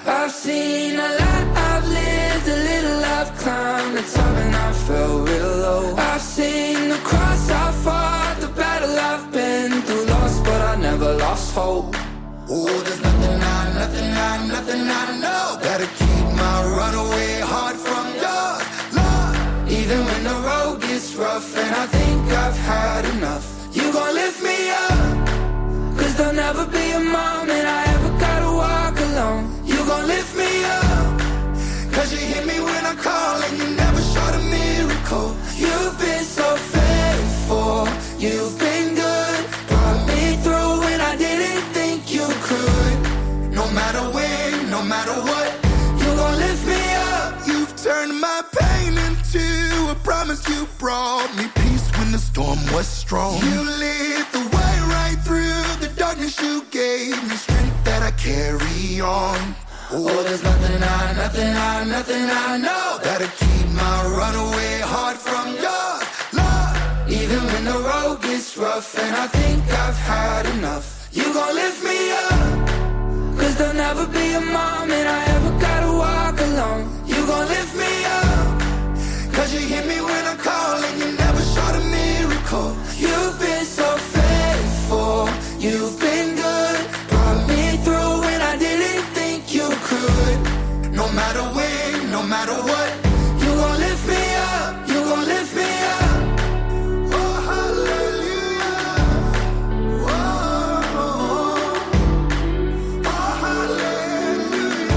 I've seen a lot, I've lived a little, I've climbed the top and I felt real low. I've seen the cross, I've fought the battle, I've been through lost, but I never lost hope. Oh, there's nothing I know that'll keep my runaway heart from yours, Lord. Even when the road gets rough and I think I've had enough, you gon' lift me up, 'cause there'll never be a moment I ever gotta walk alone. You gon' lift me up, 'cause you hear me when I call and you never short a miracle. You've been so faithful, you've been good, brought me through when I didn't think you could. No matter when, no matter what, you gon' lift me up. You've turned my pain into a promise. You brought me peace when the storm was strong. You lit the way right through the darkness. You gave me strength that I carry on. Oh, there's nothing I know that'll keep my runaway heart from yours, Lord. Even when the road gets rough and I think I've had enough, you gon' lift me up, 'cause there'll never be a moment I ever gotta walk alone. You gon' lift me up, 'cause you hear me when I call and you never short a miracle. You've been so faithful, you've been good, brought me through when I didn't think you could. No matter when, no matter what, you gon' lift me up, you gon' lift me up. Oh, hallelujah. Whoa. Oh, hallelujah.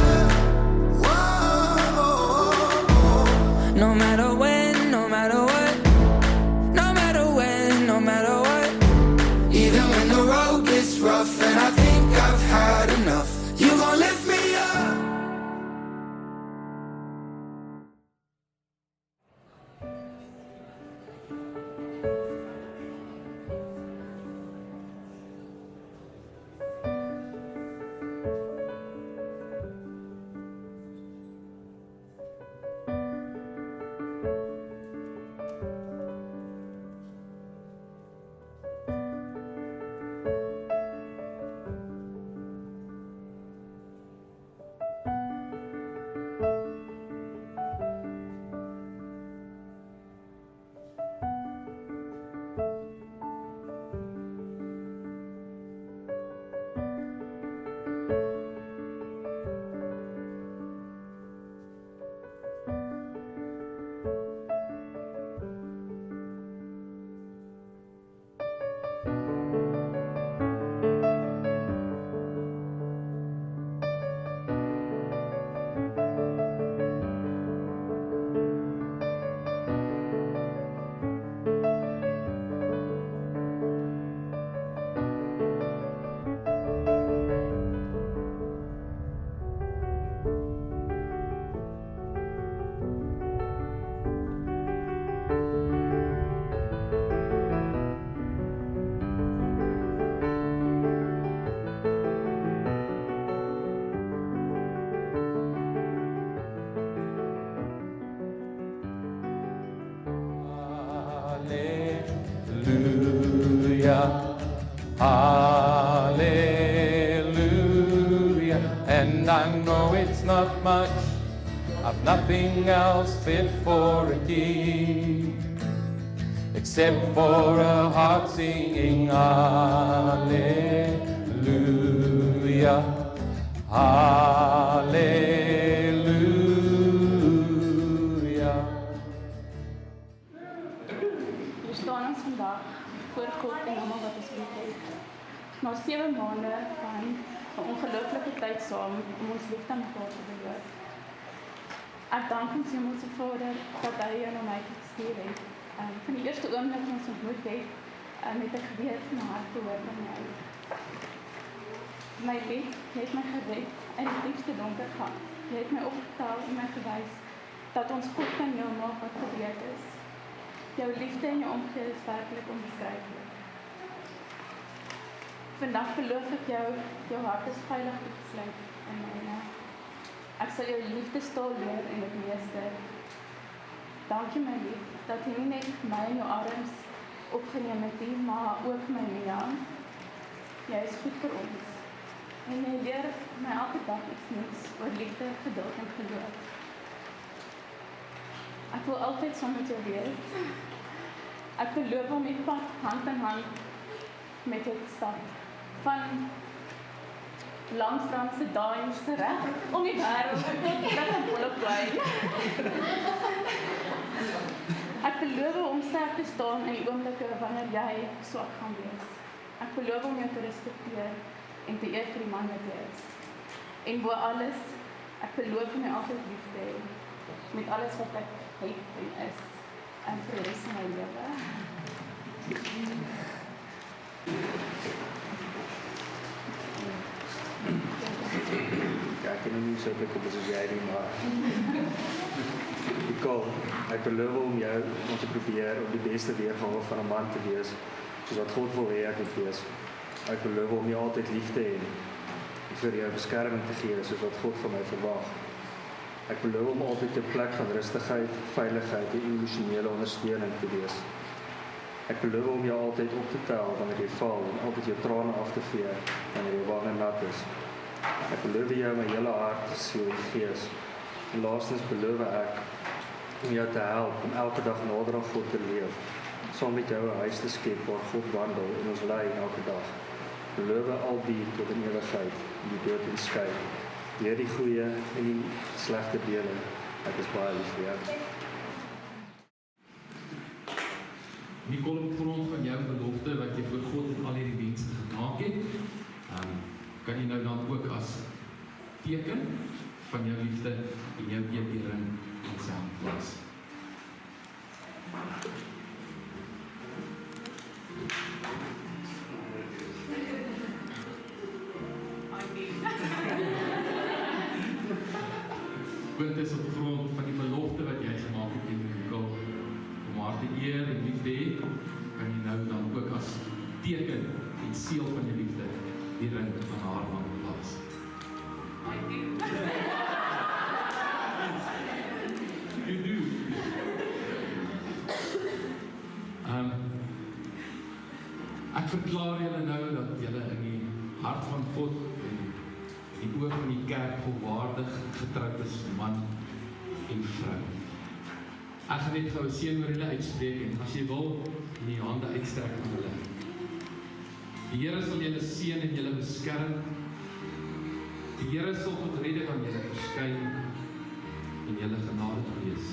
Whoa. No matter when, no matter what, no matter when, no matter what, even when the road gets rough and I think I've had enough, you gon' lift me up. Hallelujah. And I know it's not much, I've nothing else fit for a king, except for a heart singing hallelujah, hallelujah. Hier staan ons vandag voor God en almal wat ons liefhet. Na 7 maande van 'n ongelooflike tyd saam om ons liefde aan mekaar te beloop. Ek dank ons Hemelse Vader dat hy jou na my gestuur het. Van die eerste oomblik wat ons ontmoet het, het ek geweet my hart behoort aan jou. My lief, jy het my gered uit die diepste donker gat. Jy het my opgetel en my gewys dat ons God kan heel maak wat gebreek is. Jou liefde en jou omgee is werklik onbeskryflik. Vandag beloof ek jou, jou hart is veilig toegesluit in myne. Ek sal jou liefdestaal leer en dit meester. Dankie my lief, dat jy nie net my in jou arms opgeneem het nie, maar ook my Mia. Jy is goed vir ons. En jy leer my elke dag iets nuuts oor liefde, geduld en geloof. Ek wil altyd saam met jou wees. Ek beloof om die pad hand in hand met jou te stap. Van Langstraatse daaiers reg om die wêreld tot die Polleplein. Ek beloof om sterk te staan in die oomblikke wanneer jy swak gaan wees. Ek beloof om jou te respekteer en te eer vir die man wat jy is. En bo alles, ek beloof om jou altyd lief te hê, met alles wat ek het en is, en vir die res van my lewe. Ja, ek kan nie so lekker op as jy nie, maar ek beloof om jou om te probeer om die beste weergawe van 'n man te wees, soos wat God wil hê ek moet wees. Ek beloof om jou altyd lief te hê en vir jou beskerming te gee, soos wat God van my verwag. Ek beloof om altyd 'n plek van rustigheid, veiligheid en emosionele ondersteuning te wees. Ek beloof om jou altyd op te tel wanneer jy val en altyd jou trane af te vee wanneer jou wange nat is. Ek beloof jou my hele hart, siel en gees. En laastens beloof ek om jou te help om elke dag nader aan God te leef, saam met jou 'n huis te skep waar God wandel en ons lei elke dag. Beloof al die tot in ewigheid, en die dood en skei, deur die goeie en die slegte dele. Ek is baie lief vir jou. Nicole, op grond van jou belofte wat jy voor God en al hierdie dienste gemaak het, kan jy nou dan ook as teken van jou liefde en jou eerering in sy hand plaas. Punt is op grond van die belofte wat jy gemaak het in Nicole, om haar te eer en lief te hê, kan jy nou dan ook as teken en seël van jou liefde die ring van haar hand plaas. You do. Ek verklaar julle nou dat julle in die hart van God en die oog van die kerk volwaardig getroud is, man en vrou. Ek gaan net gou 'n seën oor julle uitspreek en as jy wil, in die hande uitstrek aan hulle. Die Here sal julle seën en julle beskerm. Die Here sal tot redding aan julle verskyn en julle genadig wees.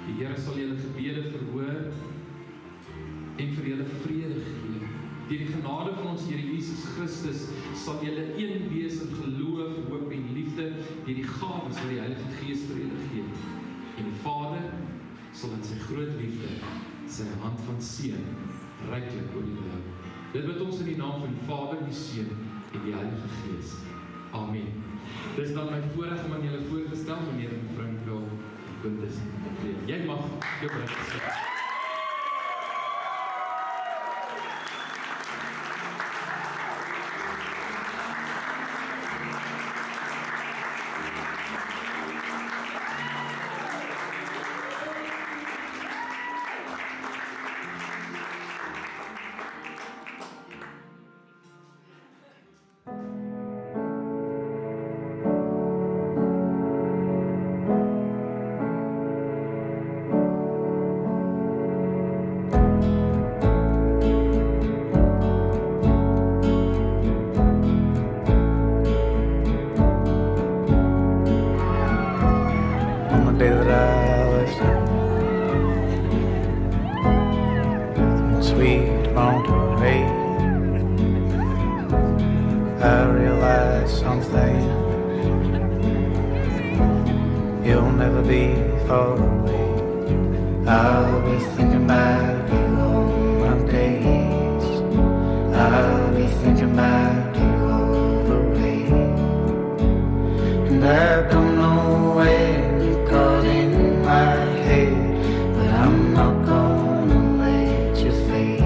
Die Here sal julle gebede verhoor en vir julle vrede gee. Deur die genade van ons Here Jesus Christus sal julle een wees in geloof, hoop en liefde deur die gawes wat die Heilige Gees vir julle gee. En die Vader sal in sy groot liefde sy hand van seën ryklik oor julle hou. Dit bid ons in die naam van die Vader, die Seun en die Heilige Gees. Amen. Dis dan my voorreg om aan julle voor te stel, meneer en mevrou Nicole Quintus. Jy mag jou bring. Day that I left you, sweet Monterey, I realized something. You'll never be far away. I'll be thinking about you all my days. I'll be thinking about you all the way. And I don't know when you got in my head, but I'm not gonna let you fade.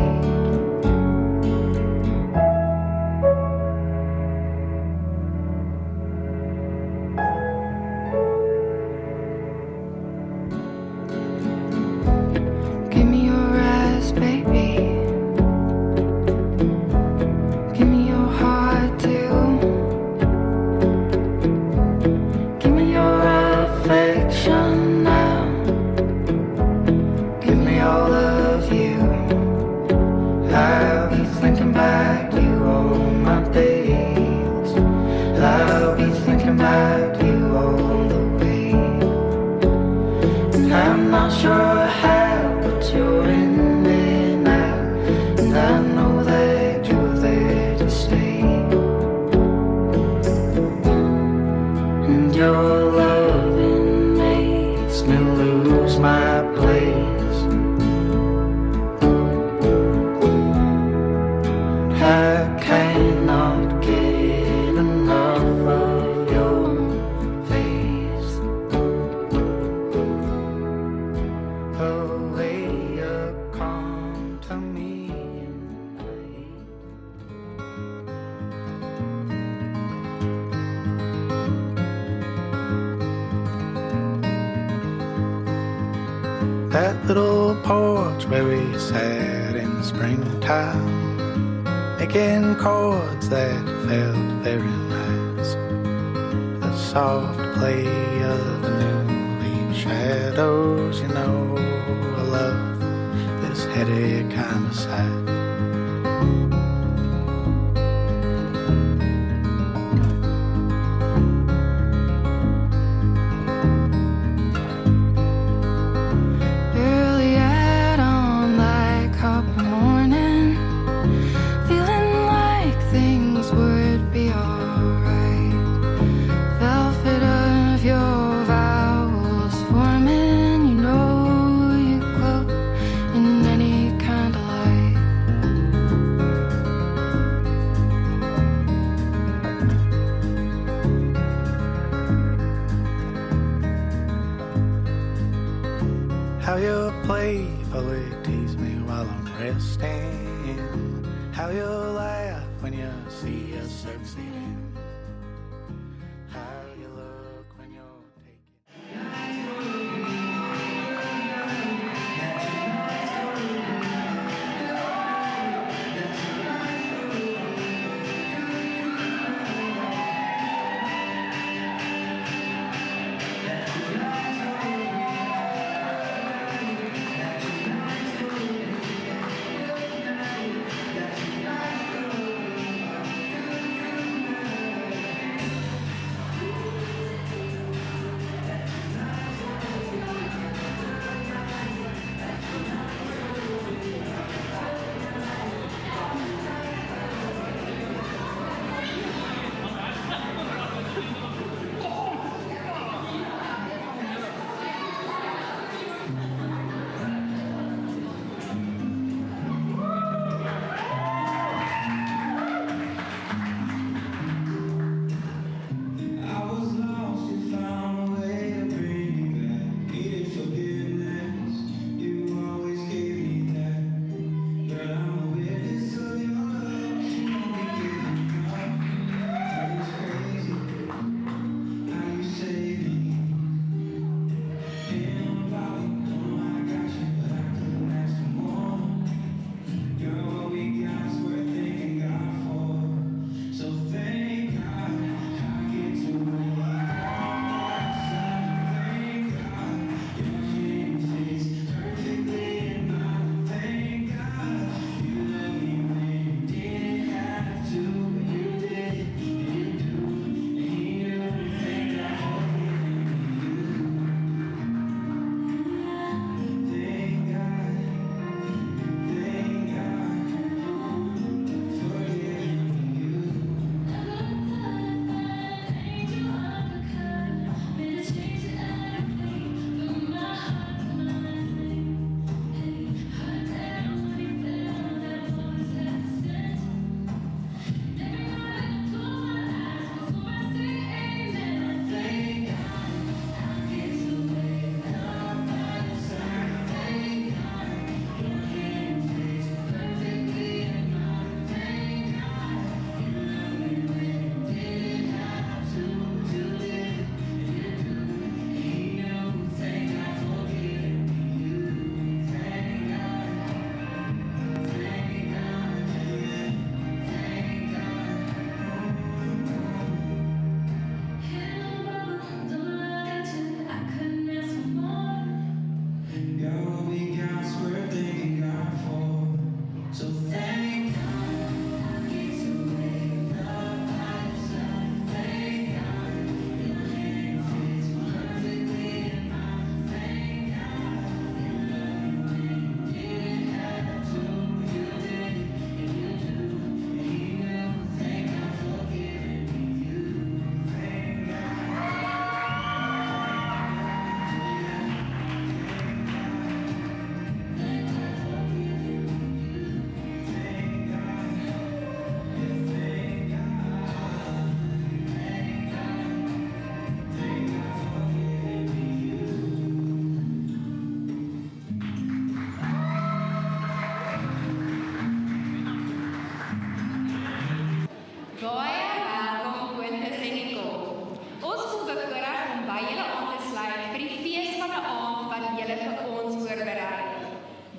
Give me your eyes, baby. Give me your heart. thinking about you all the way. And I'm not sure how, but you're in there now. And I know that you're there to stay. And your loving makes me lose my place. I cannot get enough of your face. The way you come to me in the night. That little porch where we sat in the springtime, making chords that felt very nice. The soft play of the new leaf shadows, you know I love this headache kind of sight. Early at dawn, like copper morning, feeling like things would be alright. Velvet of your vowels forming, you know you glow in any kind of light. How you playfully tease me while I'm resting. How you laugh when you see us succeeding. How you look when you're taking.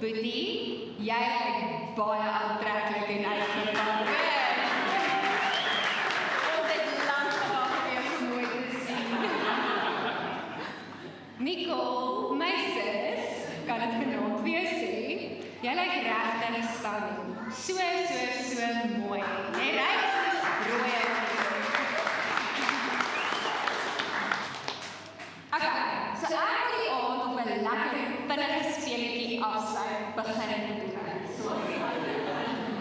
Boetie, jy lyk baie aantreklik en uitgevang. Ons het lank gewag gewees om nooit te sien. Nicole, my sis, kan het vanaand weer sê, jy lyk regtig stunning. So mooi. Jy ryk soos brood. Okay, so ek wil die aand op 'n lekker vinnige speletjie afsluit, begin doen. Sorry.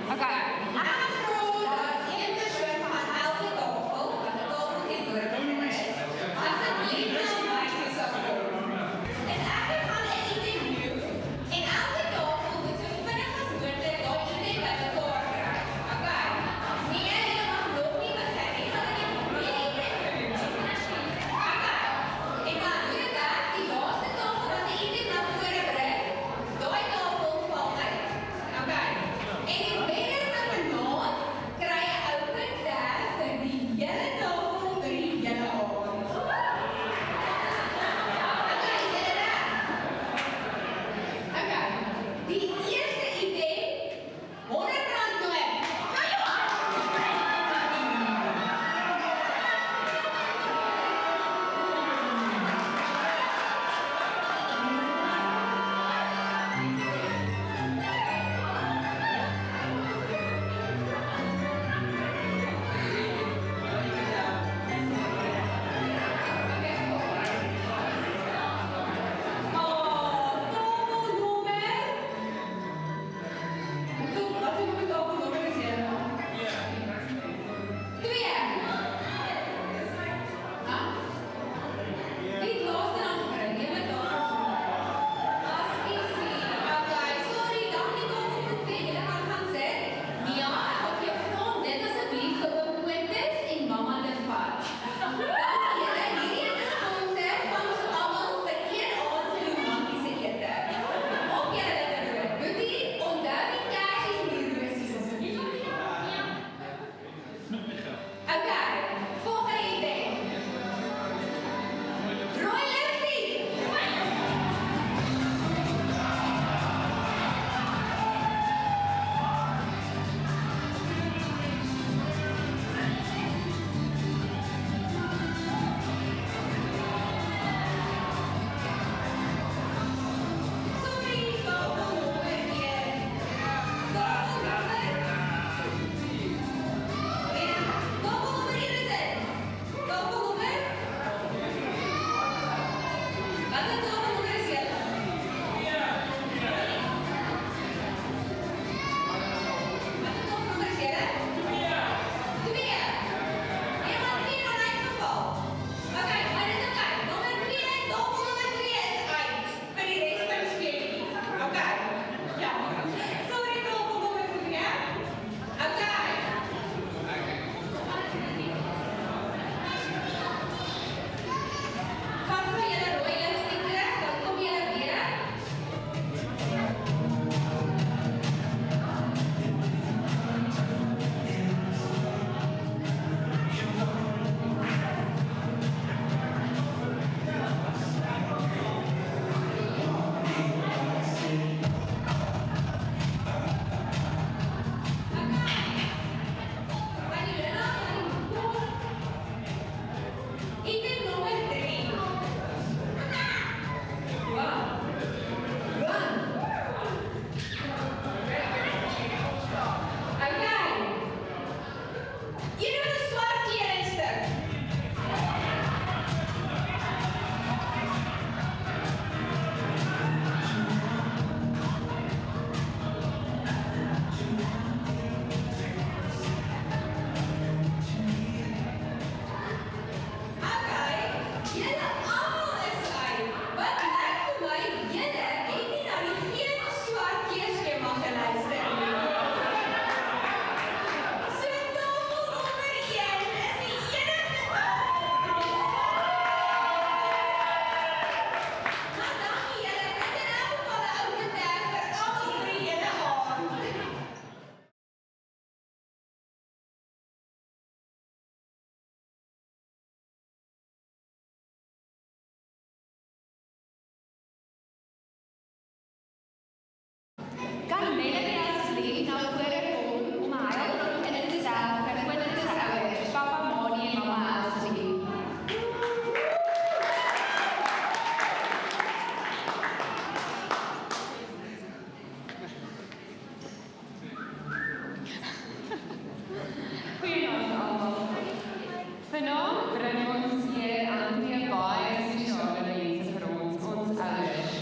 Vanaand bring ons hier aan twee baie spesiale mense vir ons ouers.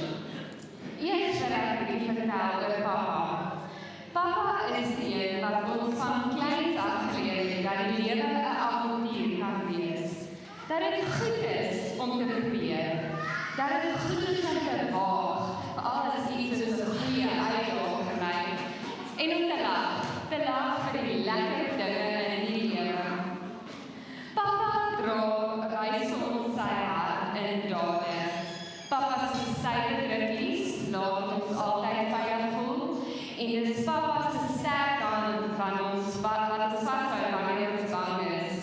Eers wil ek 'n bietjie vertel oor Papa. Papa is die een wat ons van kleins af geleer het dat die lewe 'n avontuur kan wees. Dat dit goed is om te probeer. Dat dit goed is om te waag, veral as iets is 'n goeie uitdaging vir my. En om te lag vir die lekker dinge in die lewe. Papa reis ons sy hart in dade. Papa se stywe drukkies laat ons altyd veilig voel. En dis Papa se sterk hand van ons wat ons vashou wanneer ons bang is.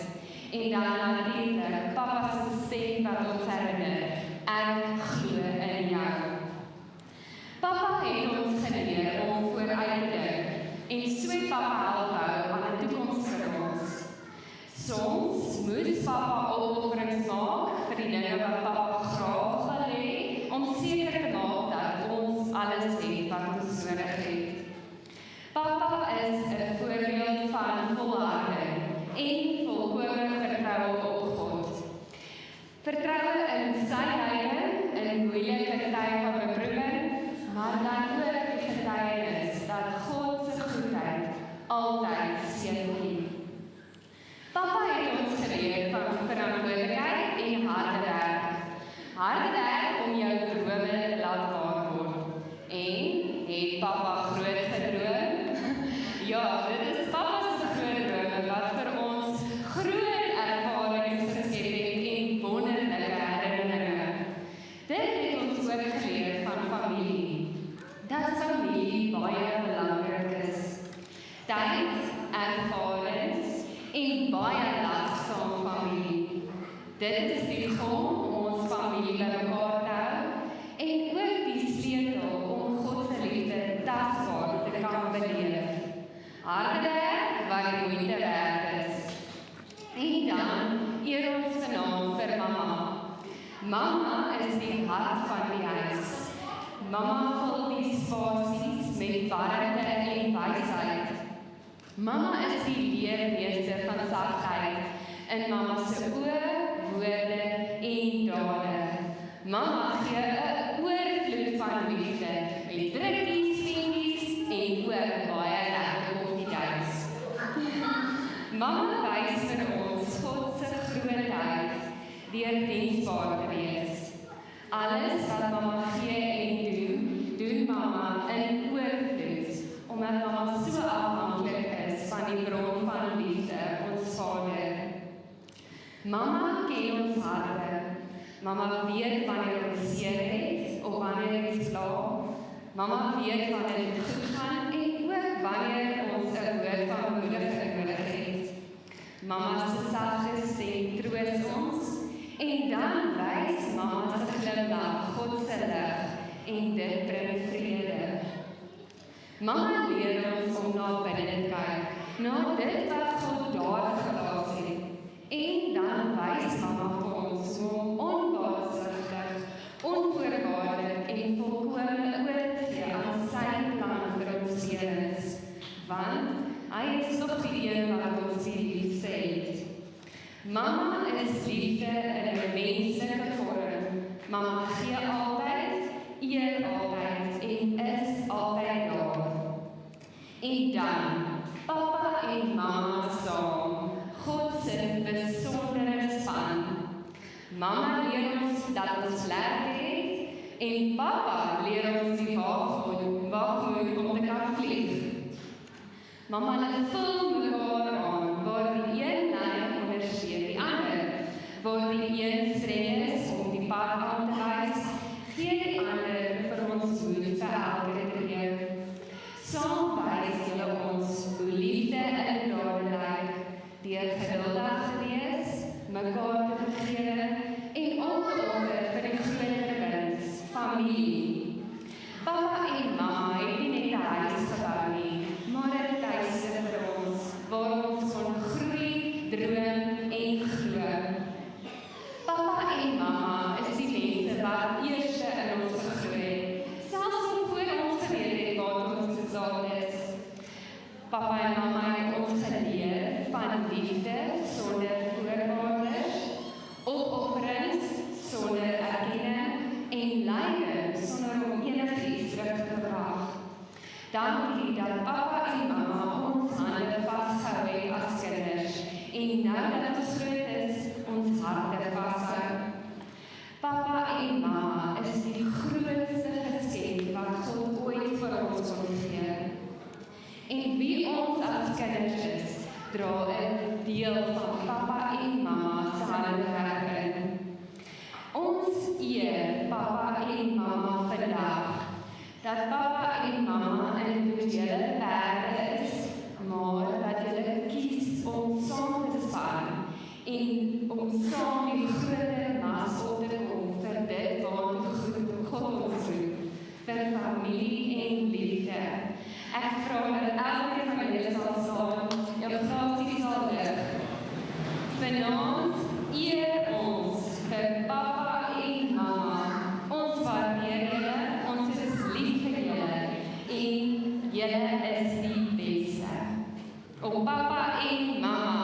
En dan natuurlik Papa se stem wat ons herinner. Ek glo in jou. Papa het ons geleer om vooruit te dink. En so het Papa help hou aan 'n toekoms vir ons. Soms moes Papa opofferings maak vir die dinge wat Papa graag wil hê, om seker te maak dat ons alles het wat ons nodig het. Papa is 'n voorbeeld van volharding en volkome vertroue op God. Vertroue in sy leiding in moeilike tye van beproewing, maar dan ook die getuienis dat God se goedheid altyd seën. Papa het ons geleer van verantwoordelikheid en harde werk. Harde werk om jou drome te laat waar word. En het Papa groot gedroom? Ja, dit is Papa se groot drome wat vir ons groot ervarings geskep het en wonderlike herinneringe. Dit het ons ook geleer van familie. Dat familie baie belangrik is. Tyd, ervarings en baie lagsaam familie. Dit is die grond om ons familie bymekaar te hou en ook die sleutel om God se liefde tasbaar te kan beleef. Harde werk wat die moeite werd is. En dan eer ons vanaand vir Mama. Mama is die hart van die huis. Mama vul die spasies met warmte en wysheid. Mama is die leermeester van sagtheid in Mama se oë, woorde en dade. Mama gee 'n oorvloed van liefde met drukkies, stemmetjies en ook baie lekker koffieduits. Mama wys vir ons God se grootheid deur diensbaar te wees. Alles wat Mama gee en doen Mama in oorvloed, omdat Mama so afhanklik is van die bron van liefde, ons Vader. Mama ken ons harte. Mama weet wanneer ons seer het of wanneer ons pla. Mama weet wanneer dit goed gaan en ook wanneer ons 'n woord van bemoediging nodig het. Mama se sagte stem troos ons en dan wys Mama se glimlag God se lig en dit bring vrede. Mama leer ons om na binne te kyk, na dit wat God daar geplaas het. En dan wys Mama vir ons om onbaatsigtig, onvoorwaardelik en volkome oor te gee aan sy plan vir ons lewens. Want hy is nog die een wat ons lief het. Mama is liefde in 'n menslike vorm. Mama gee altyd, eer altyd en is altyd daar. En dan, Papa en Mama saam, God se besondere span. Mama leer ons dat ons leer het en Papa leer ons die waagmoed om te kan vlieg. Mama vul mekaar aan, waar die een lyn ondersteun die ander, waar die een streng is om die pad aan te wys, gee die ander vir ons moed vir elke tree. Saam wys julle ons hoe liefde in dade lyk, deur geduldig te wees, mekaar te vergewe en om te offer vir die groter wins, familie. Papa en Mama het nie net 'n huis gebou nie, maar 'n tuiste vir ons, waar ons kon groei, droom en glo. Papa en Mama is die mense wat eers in ons geglo het, selfs nog voor ons geweet het wat ons gesaad is. Papa en Mama het ons geleer van liefde sonder voorwaarde, en om saam die groter las op te kom vir dit waartoe God ons roep, vir familie en liefde. Ek vra dat elkeen van julle sal staan, jou grafie sal lig. Vanaand eer ons vir papa en mama. Ons waardeer julle, ons is lief vir julle en julle is die beste. Op papa en mama.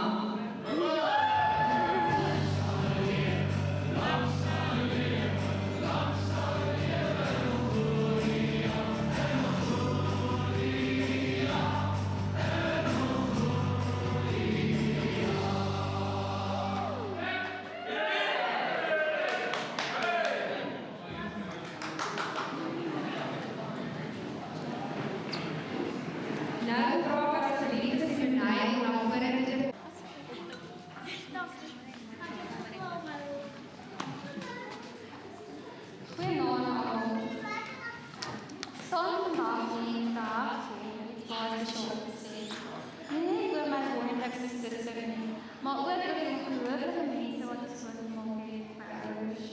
Maar ook oor die ongelooflike mense wat ons so gemaak het, my ouers.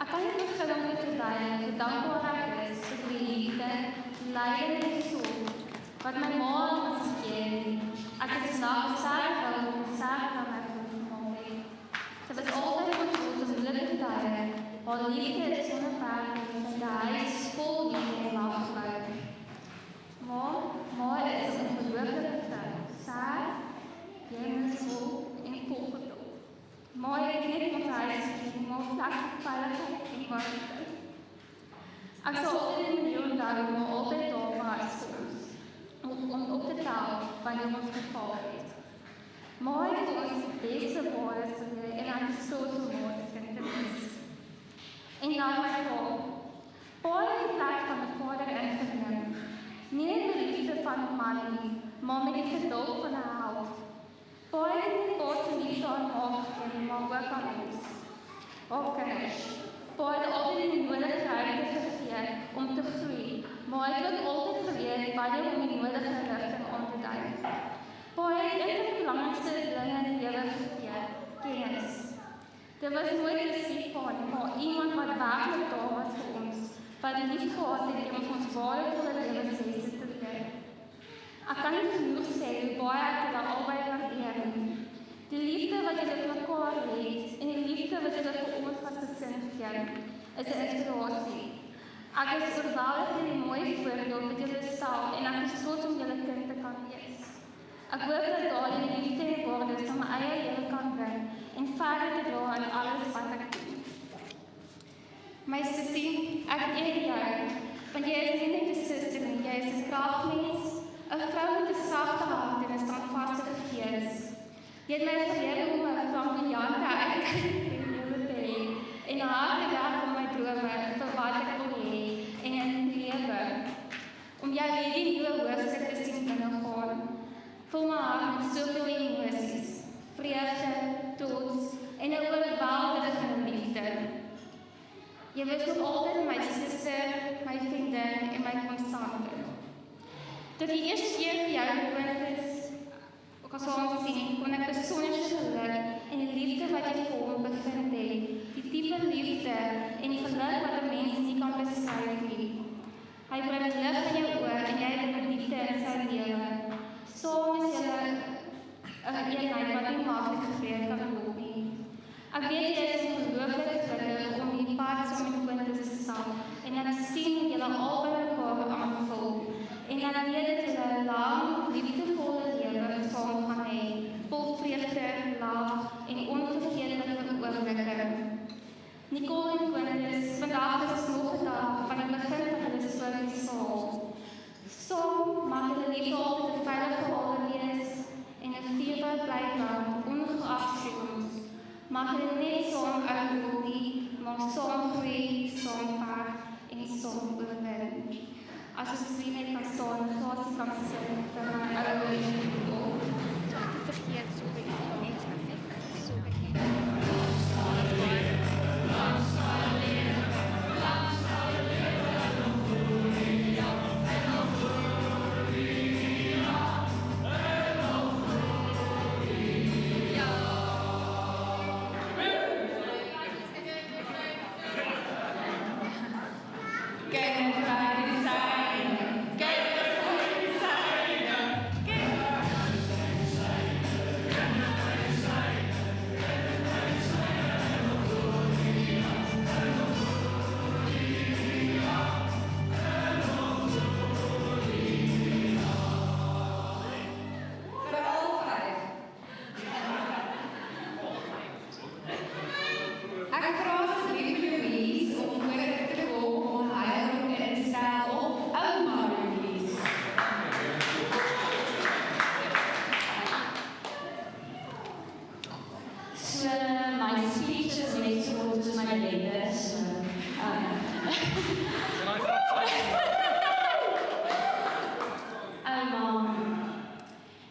Ek kan nie begin om te verduidelik hoe dankbaar ek is vir die liefde, lyding en sorg wat my ma aan ons gegee het. Ek is vandag sterk wil om sterk aan my groot gemaak het. Sy was altyd ons om moeilijke tye, haar liefde is sonder perke en die huis vol liefde en lafgebouw. Maar is 'n ongelooflike vrou, sterk, jeemensvol en volgeduld. Maar ek weet ons huis gegee, maar plek vir veiligheid en waardigheid. Ek sal altyd in die onthou, maar altyd daar was vir ons, om op te tel wanneer ons geval het. Maar het ons die beste waardes geleer en ek is trots om ons kind te wees. En dan my pa het die plek van die vader ingeneem. Nie net die liefde van 'n man nie, maar met die geduld van 'n held. Pa het nie God se liefde aan haar gegee, maar ook aan ons, haar kinders. Pa het altyd die nodige ruimte gegee om te groei, maar hy het ook altyd geleer wanneer om die nodige rigting aan te dui. Pa het een van die belangrikste dinge in die lewe gegee, kennis. Dit was nooit 'n stiefpa nie, maar iemand wat werklik daar was vir ons, wat lief gehad het om ons waardevolle lewenslesse te leer. Ek kan nie genoeg sê hoe baie ek julle albei waardeer nie. Die liefde wat julle vir mekaar het en die liefde wat julle vir ons as gesin gee, is 'n inspirasie. Ek is oorweldig deur die mooi voorbeeld wat julle stel en ek is trots om julle kind te kan wees. Ek hoop dat daardie liefde en waardes na my eie lewe kan bring en verder te dra in alles wat ek doen. My sussie, ek eer jou, want jy is nie net 'n suster nie, jy is 'n kragmens, 'n vrou met 'n sagte hart en 'n standvaste gees. Jy het my geleer om 'n flamboyante uitkyk in die lewe te hê en 'n hart te werk om my drome vir wat ek wil hê en in die lewe. Om jou hierdie nuwe hoofstuk te sien binnegaan, vul my hart met soveel emosies, vreugde, trots en 'n oorweldigende liefde. Jy was nog altyd my suster, my vriendin en my konstante. Tot die eerste keer vir jou gewoond is, ook as ons sien, kon ek besonderse geluk en die liefde wat jy vir hom bevind het, die diepe liefde en die geluk wat 'n mens nie kan beskryf nie. Hy bring lig in jou oë en jy bring diepte in sy lewe. Saam is julle 'n eenheid wat nie maklik gebreek kan word nie. Ek weet jy is ongelooflik gelukkig om die pad saam met Quintus te stap en ek sien julle albei mekaar aanvul en ek weet dat julle 'n lang, liefdevolle lewe saam gaan hê, vol vreugde, lag en onvergeetlike oomblikke. Nicole en Quintus, vandag is nog 'n dag van die begin van hulle spermiesaal. Saam mag hulle liefde altyd 'n veilige hawe wees en 'n fewe bly brand, ongeag toekoms. Mag hulle net saam uitrol nie, maar saam groei, saam vaar en saam oorwin. As ons net kan staan, grasie kan sê vir my ouers en God. Te vergeet, so weet ek net perfek, so weet ek. speech is net so kort soos my lente, so ouma,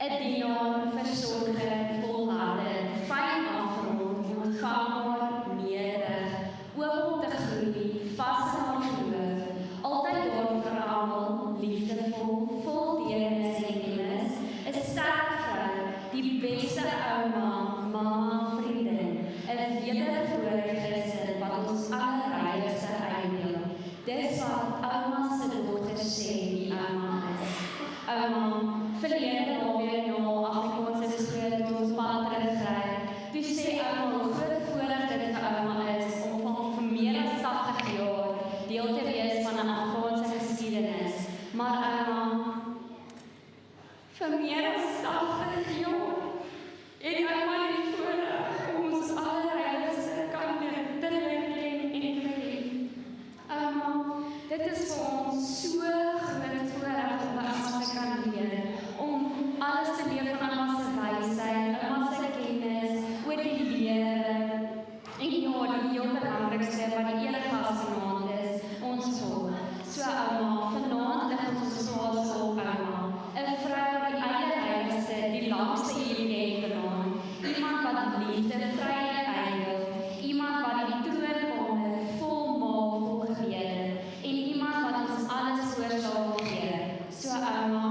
'n jaar versorger, volhardend, fyn afgerond, ontvankbaar, nederig, oop om te groei, vas in haar geloof, altyd daar vir almal, liefdevol, vol deernis en kennis, 'n sterk vrou, die beste ouma, mama, vriendin, 'n wedergebore Christen wat ons allerheiligste uitdeel. Dis wat ouma se dogter sê wie ouma is. Ouma, verlede naweek na Afrikaans is groot toe ons pad terugry, toe sê ouma hoe groot voorreg dit vir ouma is om van vir meer as 80 jaar deel te wees van 'n Afrikaanse geskiedenis. Maar ouma, vir meer as 80 jaar het ouma die voorreg om ons allerheiligste kan ken en ken. Ouma, dit is vir ons so groot voorreg om by ouma te kan leer, om alles te leer van ouma se wysheid, ouma se kennis, oor die Here. En ja, die heel belangrikste wat die ene gas vanaand is, ons volk. So ouma, vanaand lig ons swaas op ouma, 'n vrou die allerheiligste, die langste hierdie het vanaand, iemand wat liefde, vryheid uitdeel, iemand wat die troonkamer vol maak, vol gebede, en iemand wat ons alles voorsorg gee. So ouma,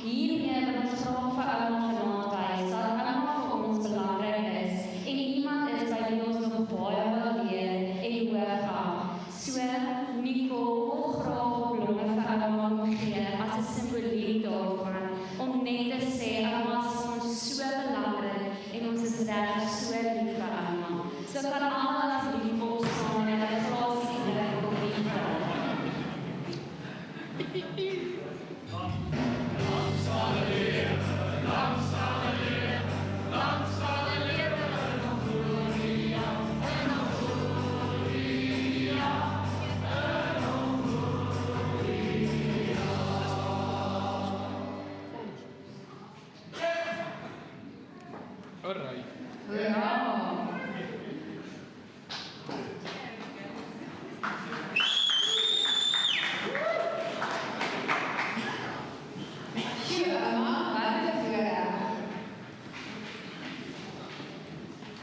hiermee wil ons graag vir ouma vanaand wys, dat ouma vir ons belangrik is, en iemand is by wie ons nog baie wil leer en hoog. So, Nicole wil graag blomme vir ouma gee, as 'n simboliek daarvan, om net te sê, ouma is ons so belangrik, en ons is regtig so lief vir ouma. So kan almal asseblief opstaan en 'n glasie drink op die vrou. Alright.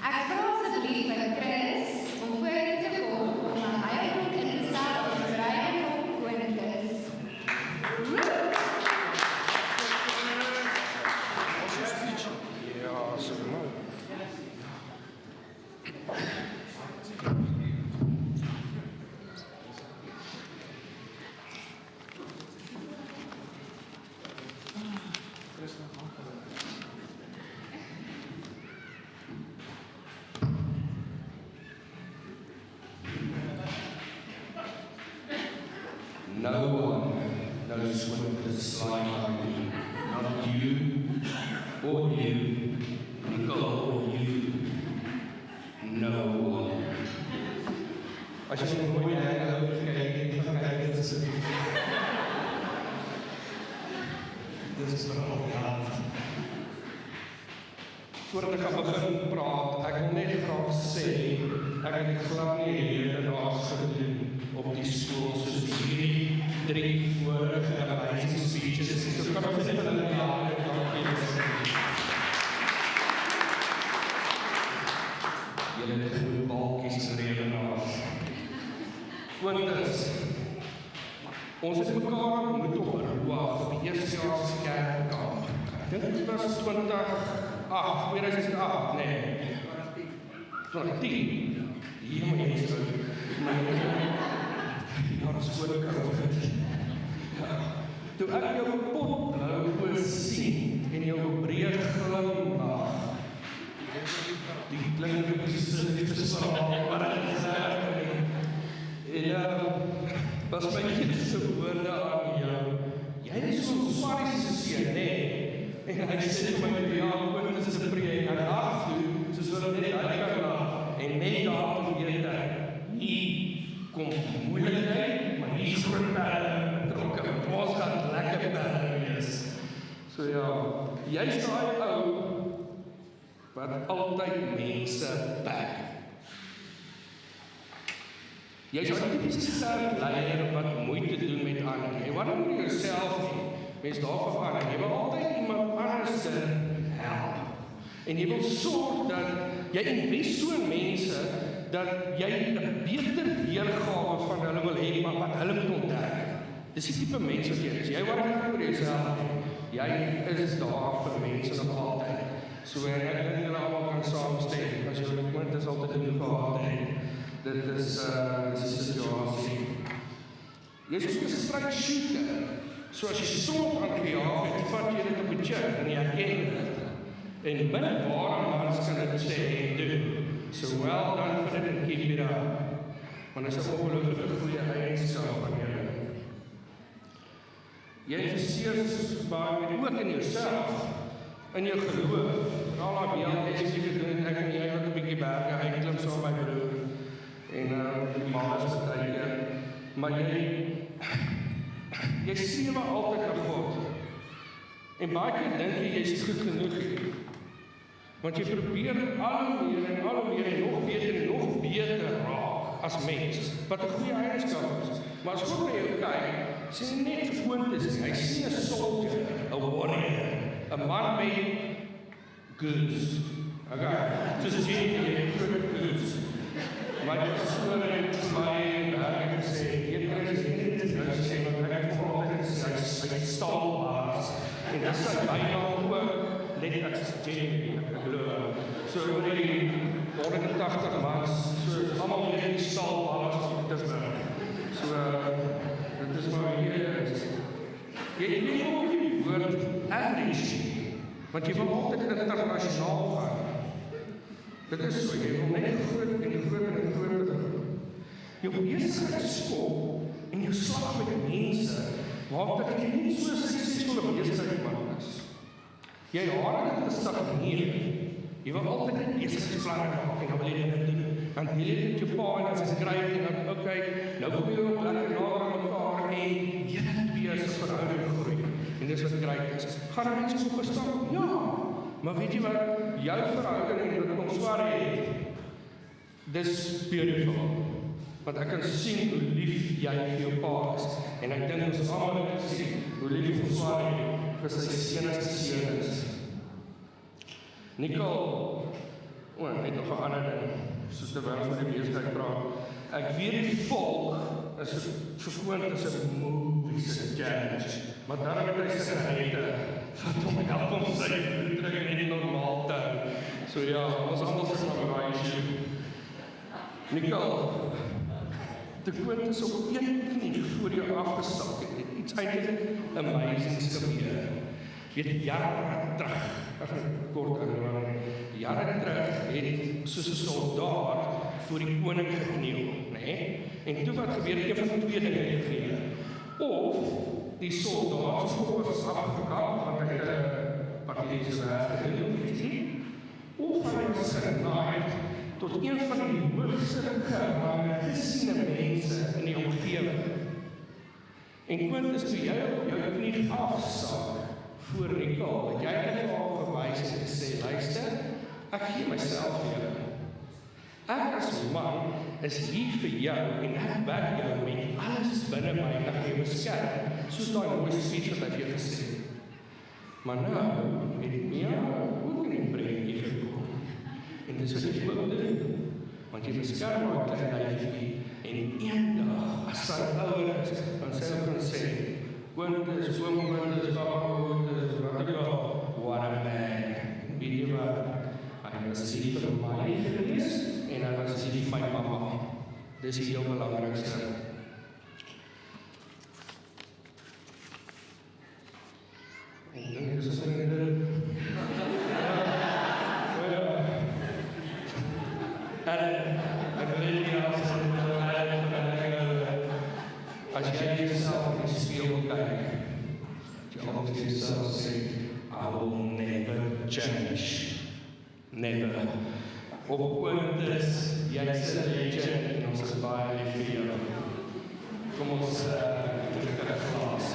Ek vra asseblief vir Chris om voor te kom om 'n heilig in te stel as Ryan op Koninkus. Ja, so nou. No one knows what this like me. Not you, or you, Nicole, or you. No one. As jy nog nooit hangout gekyk het, gaan kyk dit asseblief. Dit is nogal hard. Voordat ek gaan begin praat, ek wil net graag sê, ek het glad nie hier daarnaas gedoen op die skool soos hierdie 3 vorige amazing speeches. So kan ons net hulle jare dankie sê. Julle het goed balkies redenaars. Oortens, ons het mekaar ontmoet op Ruach op die eerstejaarse kerkkamp. Ek dink dit was 2008, nee, 2010. Hier moet jy so, maar ons voor COVID. Toe ek jou potblou oë sien en jou breë glimlach, die klink op die liefdesverhaal, maar dit is en was my eerste woorde aan jou. Jy is so'n Swaris seun, nee. En hy sê vir my, ja, dit is 'n preek, en ag toe, soos wat net hy kan laat. En net daarom weet ek, hier kom moeilikheid, maar hier is groot perde, trokke, ons gaan lekker perde wees. So ja, jy is daai ou, wat altyd mense bek. Jy is nie die sterk leier wat moeite doen met ander. Jy wil nie jouself nie. Mens daarvan aan. Jy wil altyd iemand anders help. En jy wil sorg dat jy invest so in mense dat jy 'n beter weergawe van hulle wil hê, maar wat hulle moet ontdek. Dis die tipe mens wat jy is. Jy worry nie oor jouself nie. Jy is daar vir mense nog altyd. So en ek dink julle almal kan saamstem. As jy met iemand is altyd in gehad het. Dit is 'n situasie. Jy is 'n strike shooter. So as jy stop aangejaag het, vat jy dit op die chin en jy herken dit. En binne ware mans kan dit sê en doen. So well done for it and keep it up. Want dit is 'n ongelooflike goeie eienskap van jou. Jy investeer baie ook in jouself, in jou geloof. Al daai BLS wat jy gedoen het, ek en jy wat 'n bietjie berge uitklim saam met my broer. En die ma is baie. Maar jy streef altyd na God. En baie keer dink jy jy's goed genoeg nie. Want jy probeer al meer en nog beter raak as mens, wat 'n goeie eienskap is. Maar as God na jou kyk, sien hy net gewoontes nie. Hy sien 'n soldier, 'n warrior, 'n man met goods. Okay, soos jy groot goods. Maar jy sê net vir my, ek sê, jy kry dit nou sê, maar ek voel altyd hy staalbaas. En dit is byna ook net as Jamie, ek glo. So oor die 180 mans, so almal net die staalbaas wat dit is. So dit is maar hier. Jy weet ook die woord average, want jy wil altyd internasionaal gaan. Dit is so, jy wil net groot en groot. Jou besigheidskop en jou slag met mense, maak dat jy nie so suksesvolle besigheidman is. Jy haal dit te stagneer. Jy wil altyd 'n besigheidsplan maak en dan wil jy dit doen. Dan wil jy dit jou pa en as jy kry en dan okay, nou kom jy op lekker nader aan mekaar en julle twee se verhouding groei. En dis wat kry is. Gaan mense op verstaan? Ja. Maar weet jy wat, jou verhouding en wat ons swaar het, dis beautiful. Want ek kan sien hoe lief jy vir jou pa is. En ek dink ons almal kan sien hoe lief ons swaar het vir sy enigste seun is. Nicole, net nog 'n ander ding, soos terwyl ons oor die besigheid praat. Ek weet die volk is verkoond as 'n movies challenge, maar dan het hy sy geheide wat hom help om sy bloeddruk net normaal te hou. So ja, ons almal is maar baie issue. Nicole, te koop is op een knie voor jou afgesak. Het iets eintlik amazings gebeur. Weet jare terug, kort herinnering, jare terug het soos 'n soldaat voor die koning gekniel, né? En toe wat gebeur, een van twee dinge gebeur. Of die soldaat se kop was afgekap, want hy het 'n partydische werk gedoen, of hy was genaai tot een van die hoogste gesiene mense in die omgewing. En Quintus, toe jy op jou knie afsak voor Nicole, het jy net al gewys en gesê, luister, ek gee myself vir jou. Ek as man is hier vir jou en ek werk jou met alles binne my en ek jou beskerm, soos daai mooie speech wat ek jou gesê het. Maar nou het ek meer ook in die prentjie gekom. En dis wat jy ook doen, want jy beskerm my klein lyfie en eendag as sy ouer is, dan sê hy gaan sê, Quintus, Quintus, what a man. Weet jy wat, hy was lief vir my gewees en hy was lief vir my mama. Dis die heel belangrikste. En dink dis so net ek wil nie as jy jouself in die spieël kyk, jy altyd jouself sê, I will never change. Never. Op Quintus, jy is 'n legend en ons is baie lief vir jou. Kom ons terug na die klas.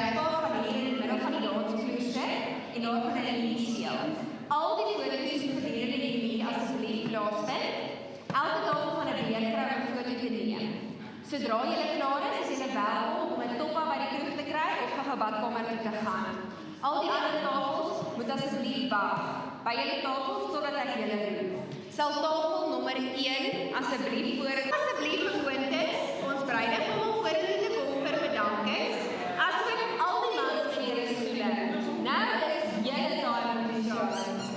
bruidspaar gaan hier in die middel van die dansvloer en daar gaan hulle liedjie speel. Al die foto's moet gedurende die lied asseblief plaasvind. Elke tafel van 'n beker om 'n foto te neem. Sodra julle klaar is julle welkom om 'n toppa by die kroeg te kry of na 'n badkamer toe te gaan. Al die ander tafels moet asseblief wag by julle tafels totdat ek julle roep. Sal tafel nommer 1 asseblief voor asseblief gewoontes ons bruidegom om vorentoe te kom vir bedankings. Asook al die mans op julle stoele. Nou is julle daar om te sjaan.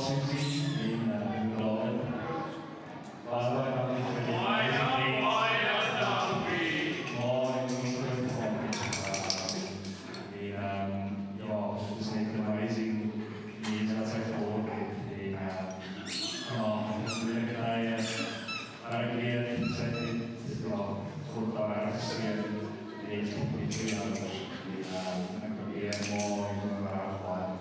Susie en Robert. Baie dankie vir die it's an amazing news as I thought. God daar gesien en die ouders. Ek probeer mooi en baie.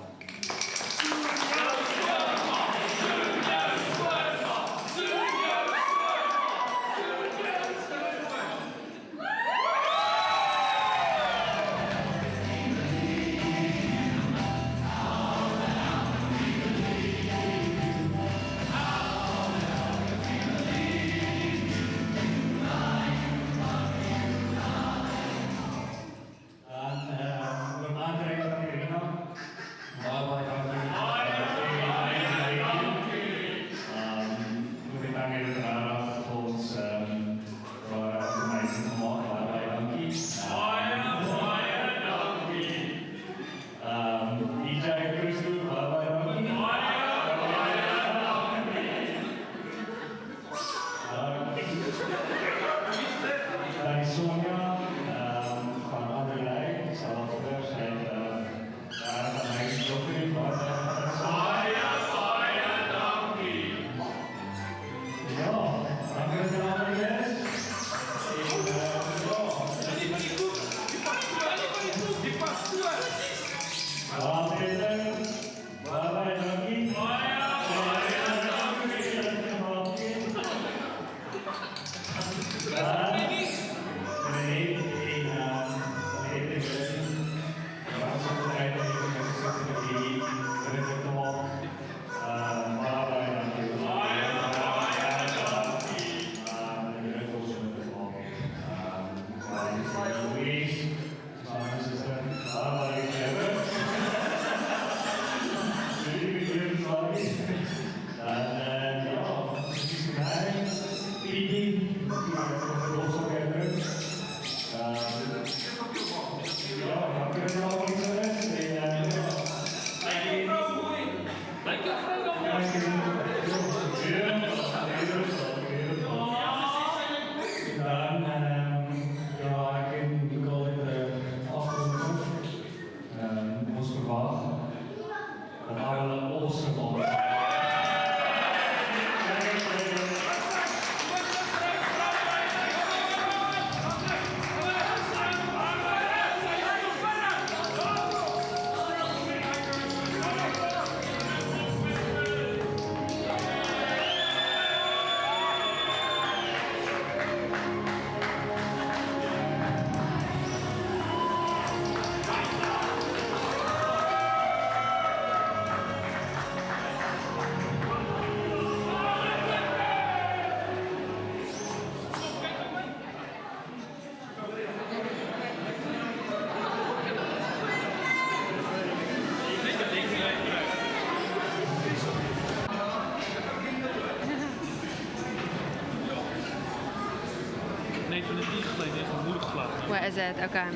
What is it? Okay.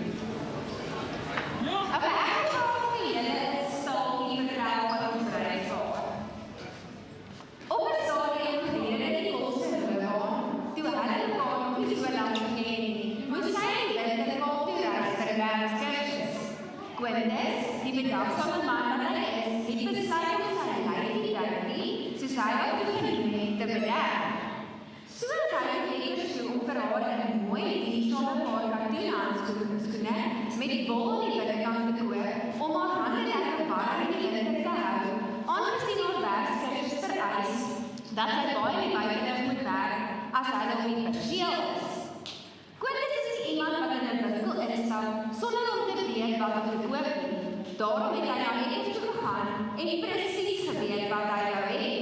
Okay, ek wil vir julle 'n staaltjie vertel wat ons bereik het. Op 'n stadium gedurende die kosloopbaan, toe hulle mekaar nie so lank geken nie, moes sy winterkaap toe reis vir 'n werkskursus. Quintus, die bedagsame man wat hy is, het besluit om sy lyfie Dorothy, soos hy haar genoem het, te bedek. So het hy lekker so om vir haar 'n mooi duursame paar katoenhandskoene met wol in die binnekant te koop om haar hande lekker warm in die winter te hou, aangesien haar werkskursus vereis dat sy baie in die buitenlig moet werk as hy nog nie perseel is. Quintus is iemand wat in 'n winkel instap sonder om te weet wat om te koop nie. Daarom het hy na die ekker toe gegaan en presies geweet wat hy wou hê.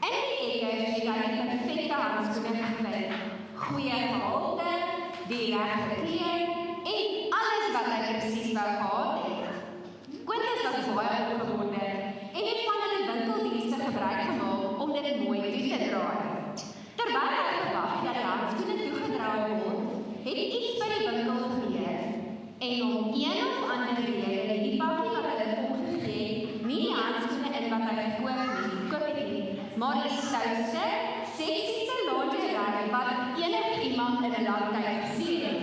In die ekker het hy die perfekte handskoene gevind, goeie gehalte, die regte kleur en alles wat hy presies wou gehad het. Quintus was baie opgewonde en het van hulle winkeldienste gebruik gemaak om dit mooi toe te draai. Terwyl hy gewag dat die handskoene toegedraai word, het iets by die winkel gebeur en om een of ander rede het die pakkie wat hulle vir hom gegee nie die handskoene in wat hy gekoop nie. maar die stoutste, seksieste lingerie wat enigiemand in 'n lang tyd gesien het.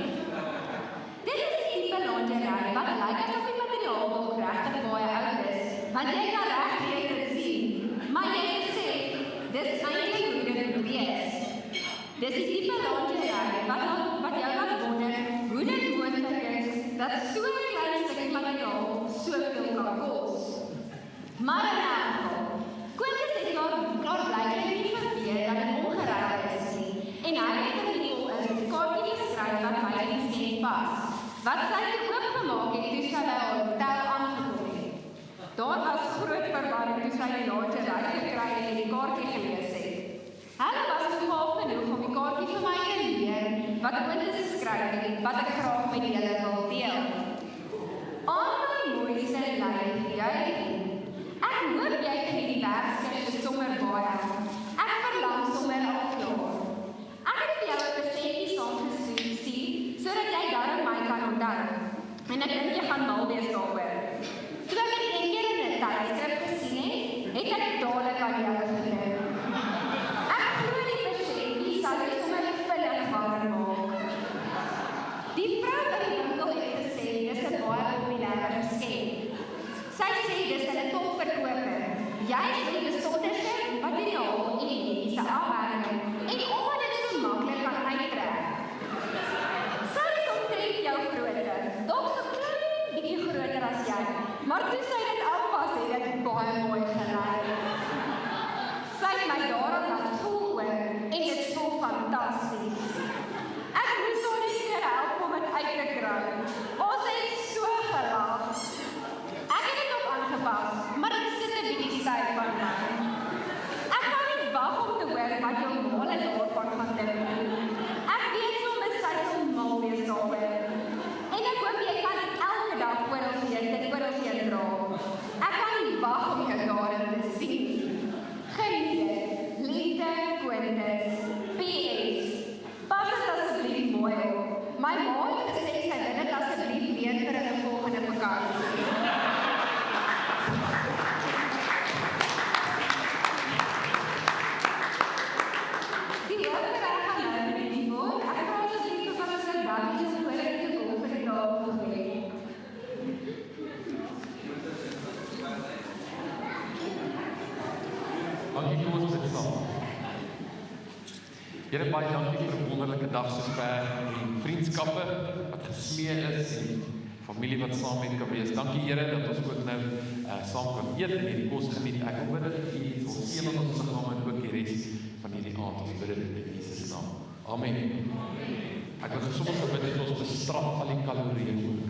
Dit is die tipe lingerie wat lyk asof die materiaal nog regtig baie oud is, want jy kan reg deur dit sien, maar jy sê, dis eintlik hoe dit moet wees. Dis die tipe lingerie wat jou laat wonder hoe dit moontlik is dat so 'n klein stukkie materiaal soveel kan kos. Maar in elk geval, Quintus het klaar blyklik nie verweer dat dit ongeregtig is nie, en hy het vir die kaartjie geskryf wat by die geskenk pas, wat sy oopgemaak het toe sy by haar hotel aangekom het. Daar was groot verwarring toe sy die lingerie gekry en die kaartjie gelees het. Hulle was so gaaf genoeg om die kaartjie vir my te leer wat Quintus geskryf het, wat ek graag met julle wil deel. Aan my mooiste lyf jy. Ek hoop jy geniet die werkskrifte sommer baie. Ek verlang sommer al klaar. Ek het vir jou 'n persentjie saamgestuur, sodat jy darm my kan onthou. En ek dink jy gaan mal wees daaroor. Toe ek dit een keer in 'n tydskrif gesien het ek dadelik aan jou gedink. Ek glo die persentjie sal jou sommer vinnig wakker maak. Die vrou by die winkel het gesê, dis 'n baie populêre geskenk. Sy sê dis 'n topverkoper, juist met die besonderse materiaal en mediese afwerking, en omdat dit so maklik kan uittrek. Sy is omtrent jou grootte, dalk so klein bietjie groter as jy, maar toe sy dit aanpas het dit baie mooi gelyk. Sy het my daarop laat voel oor, en dit voel fantasties. Ek moes haar net weer help om dit uit te kry. Ons het so gelag. Ek het dit ook aangepas, maar dit sit 'n bietjie styf van my. Ek kan nie wag om te hoor wat jou maale daarvan gaan dink. Ek weet sommer sy sal mal wees daaroor. En ek hoop jy kan elke dag oral heen dra. Ek kan nie wag om jou daarin te sien. Geniet dit. Liefde, Quintus. PS. Pas dit asseblief mooi op. My ma het gesê sy wil dit asseblief leen vir 'n volgende vakansie. Die hoofreg gaan nou met die woord. Ek vra asseblief vir wat sy dankie so voor ek die woord vir die tafel gee. Dankie, kom ons bid saam. Here, baie dankie vir 'n wonderlike dag sover, en vriendskappe wat gesmee is en familie wat saam met kan wees. Dankie Here dat ons ook nou saam kan eet en hierdie kos geniet. Ek wil bid dat U sal seën ons liggame en ook die res van hierdie aand. Ons bid dit in Jesus naam. Amen. Ek wil sommer gebid dat ons bestraf al die kalorieë ook.